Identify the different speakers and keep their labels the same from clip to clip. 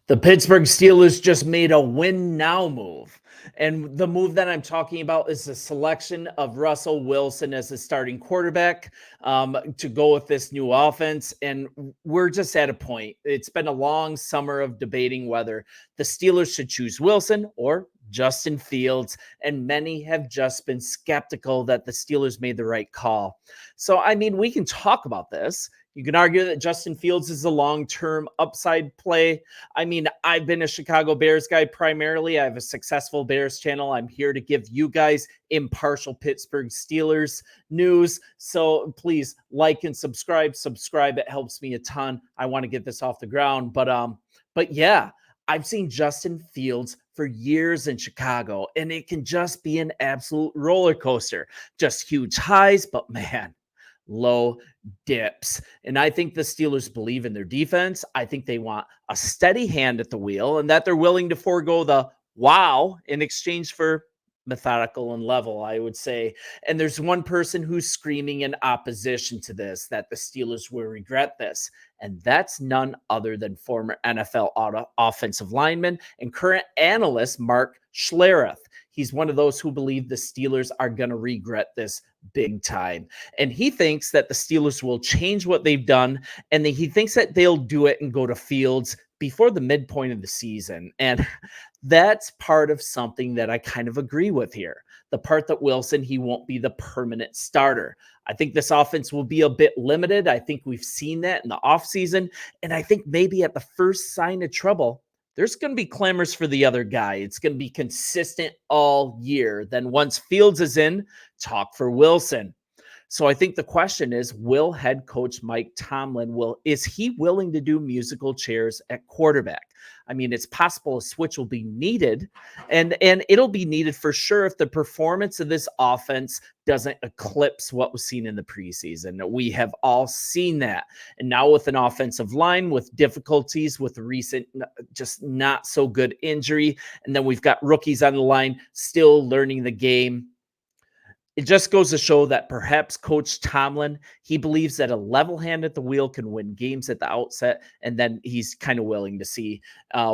Speaker 1: The Pittsburgh Steelers just made a win now move. And the move that I'm talking about is the selection of Russell Wilson as the starting quarterback to go with this new offense. And we're just at a point. It's been a long summer of debating whether the Steelers should choose Wilson or Justin Fields. And many have just been skeptical that the Steelers made the right call. So, I mean, we can talk about this. You can argue that Justin Fields is a long-term upside play. I mean, I've been a Chicago Bears guy primarily. I have a successful Bears channel. I'm here to give you guys impartial Pittsburgh Steelers news. So please like and subscribe. Subscribe. It helps me a ton. I want to get this off the ground. But yeah, I've seen Justin Fields for years in Chicago, and it can just be an absolute roller coaster. Just huge highs, but man, low dips. And I think the Steelers believe in their defense. I think they want a steady hand at the wheel and that they're willing to forego the wow in exchange for methodical and level, I would say. And there's one person who's screaming in opposition to this, that the Steelers will regret this. And that's none other than former NFL offensive lineman and current analyst Mark Schlereth. He's one of those who believe the Steelers are going to regret this big time. And he thinks that the Steelers will change what they've done, and he thinks that they'll do it and go to Fields before the midpoint of the season. And that's part of something that I kind of agree with here. The part that Wilson, he won't be the permanent starter. I think this offense will be a bit limited. I think we've seen that in the offseason. And I think maybe at the first sign of trouble, there's going to be clamors for the other guy. It's going to be consistent all year. Then once Fields is in, talk for Wilson. So I think the question is, will head coach Mike Tomlin, is he willing to do musical chairs at quarterback? I mean, it's possible a switch will be needed, and it'll be needed for sure if the performance of this offense doesn't eclipse what was seen in the preseason. We have all seen that. And now with an offensive line with difficulties with recent, just not so good injury, and then we've got rookies on the line still learning the game. It just goes to show that perhaps Coach Tomlin, he believes that a level hand at the wheel can win games at the outset, and then he's kind of willing to see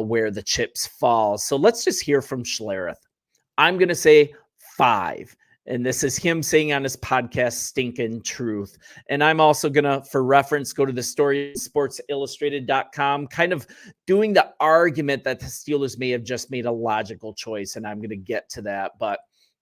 Speaker 1: where the chips fall. So let's just hear from Schlereth. I'm going to say 5. And this is him saying on his podcast, Stinkin' Truth. And I'm also going to, for reference, go to the story sportsillustrated.com, kind of doing the argument that the Steelers may have just made a logical choice. And I'm going to get to that. But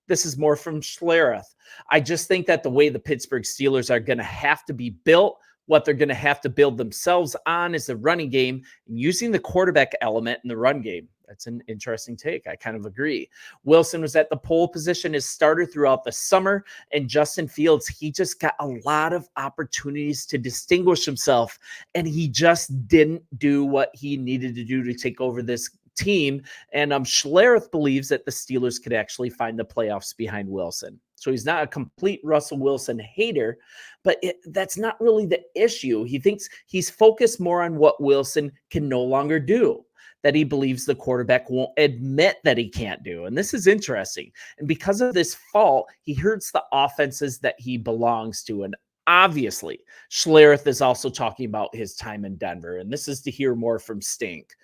Speaker 1: this is more from Schlereth. I just think that the way the Pittsburgh Steelers are going to have to be built, what they're going to have to build themselves on is the running game and using the quarterback element in the run game. That's an interesting take. I kind of agree. Wilson was at the pole position as starter throughout the summer, and Justin Fields, he just got a lot of opportunities to distinguish himself, and he just didn't do what he needed to do to take over this team. And Schlereth believes that the Steelers could actually find the playoffs behind Wilson. So he's not a complete Russell Wilson hater, but that's not really the issue. He thinks he's focused more on what Wilson can no longer do, that he believes the quarterback won't admit that he can't do. And this is interesting. And because of this fault, he hurts the offenses that he belongs to. And obviously, Schlereth is also talking about his time in Denver. And this is to hear more from Stink.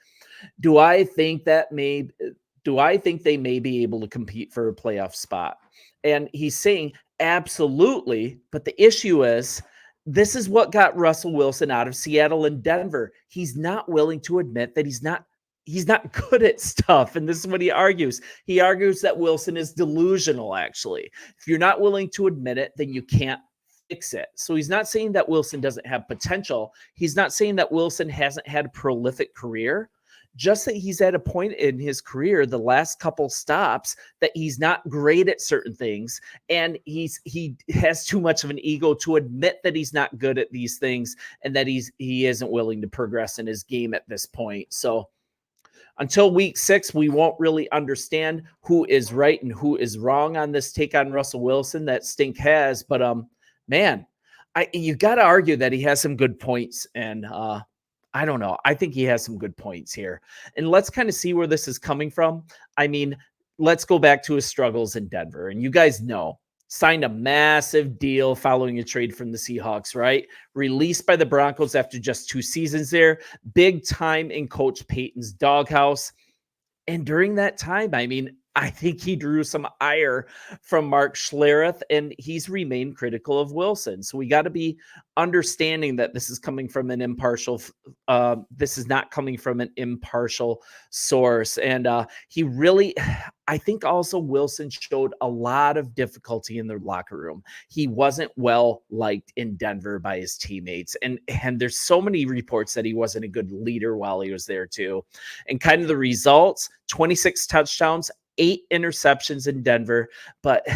Speaker 1: Do I think they may be able to compete for a playoff spot? And he's saying absolutely, but the issue is this is what got Russell Wilson out of Seattle and Denver. He's not willing to admit that he's not good at stuff. And this is what he argues. He argues that Wilson is delusional, actually. If you're not willing to admit it, then you can't fix it. So he's not saying that Wilson doesn't have potential. He's not saying that Wilson hasn't had a prolific career. Just that he's at a point in his career, the last couple stops, that he's not great at certain things. And he has too much of an ego to admit that he's not good at these things and that he isn't willing to progress in his game at this point. So until week 6, we won't really understand who is right and who is wrong on this take on Russell Wilson that Stink has. But man, you got to argue that he has some good points, and I don't know. I think he has some good points here. And let's kind of see where this is coming from. I mean, let's go back to his struggles in Denver. And you guys know Signed a massive deal following a trade from the Seahawks, right? Released by the Broncos after just 2 seasons there. Big time in Coach Payton's doghouse. And during that time, I mean, I think he drew some ire from Mark Schlereth, and he's remained critical of Wilson. So we got to be understanding that this is coming from an impartial. This is not coming from an impartial source, and he really. I think also Wilson showed a lot of difficulty in the locker room. He wasn't well liked in Denver by his teammates, and there's so many reports that he wasn't a good leader while he was there too. And kind of the results: 26 touchdowns, 8 interceptions in Denver. But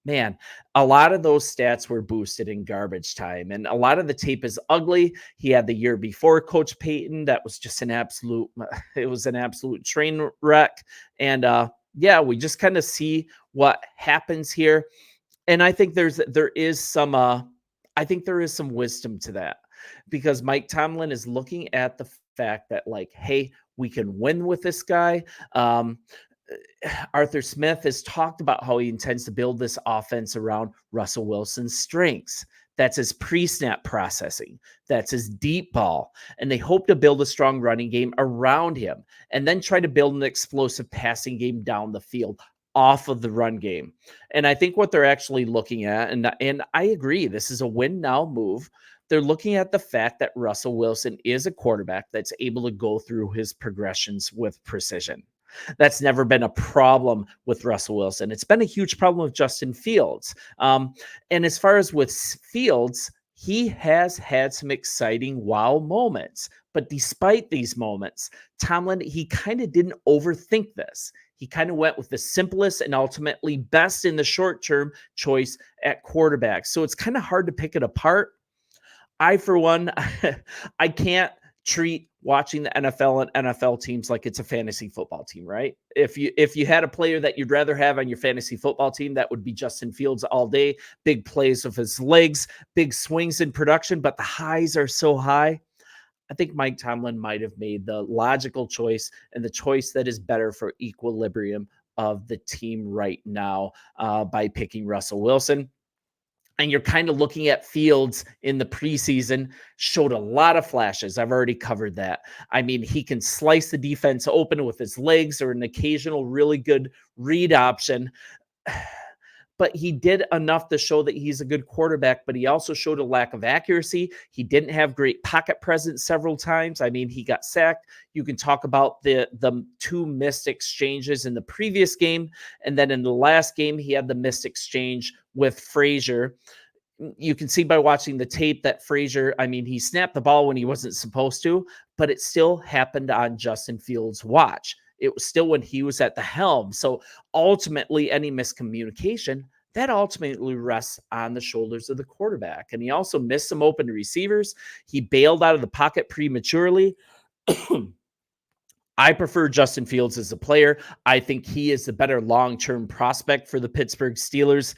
Speaker 1: man, a lot of those stats were boosted in garbage time. And a lot of the tape is ugly. He had the year before Coach Payton. That was just an absolute train wreck. And yeah, we just kind of see what happens here. And I think there is some wisdom to that, because Mike Tomlin is looking at the fact that, like, hey, we can win with this guy. Arthur Smith has talked about how he intends to build this offense around Russell Wilson's strengths. That's his pre-snap processing. That's his deep ball. And they hope to build a strong running game around him and then try to build an explosive passing game down the field off of the run game. And I think what they're actually looking at, and I agree, this is a win now move. They're looking at the fact that Russell Wilson is a quarterback that's able to go through his progressions with precision. That's never been a problem with Russell Wilson. It's been a huge problem with Justin Fields. And as far as with Fields, he has had some exciting wow moments. But despite these moments, Tomlin, he kind of didn't overthink this. He kind of went with the simplest and ultimately best in the short term choice at quarterback. So it's kind of hard to pick it apart. I, for one, I can't treat watching the NFL and NFL teams like it's a fantasy football team, right? If you had a player that you'd rather have on your fantasy football team, that would be Justin Fields all day. Big plays with his legs, big swings in production, but the highs are so high. I think Mike Tomlin might have made the logical choice and the choice that is better for equilibrium of the team right now by picking Russell Wilson. And you're kind of looking at Fields in the preseason, showed a lot of flashes. I've already covered that. I mean, he can slice the defense open with his legs or an occasional really good read option. But he did enough to show that he's a good quarterback, but he also showed a lack of accuracy. He didn't have great pocket presence several times. I mean, he got sacked. You can talk about the 2 missed exchanges in the previous game. And then in the last game, he had the missed exchange with Frazier. You can see by watching the tape that Frazier, I mean, he snapped the ball when he wasn't supposed to, but it still happened on Justin Fields' watch. It was still when he was at the helm. So ultimately, any miscommunication, that ultimately rests on the shoulders of the quarterback. And he also missed some open receivers. He bailed out of the pocket prematurely. I prefer Justin Fields as a player. I think he is the better long-term prospect for the Pittsburgh Steelers.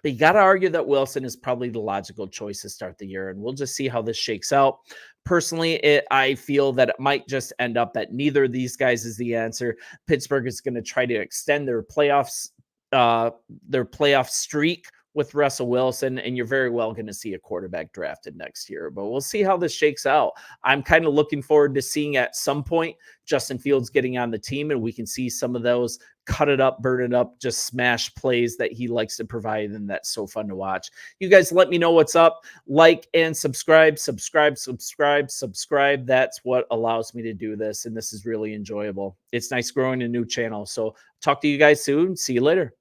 Speaker 1: But you got to argue that Wilson is probably the logical choice to start the year, and we'll just see how this shakes out. Personally, I feel that it might just end up that neither of these guys is the answer. Pittsburgh is going to try to extend their playoff streak with Russell Wilson, and you're very well going to see a quarterback drafted next year. But we'll see how this shakes out. I'm kind of looking forward to seeing at some point Justin Fields getting on the team, and we can see some of those cut it up, burn it up, just smash plays that he likes to provide, and that's so fun to watch. You guys let me know what's up. Like and subscribe. That's what allows me to do this, and this is really enjoyable. It's nice growing a new channel. So talk to you guys soon. See you later.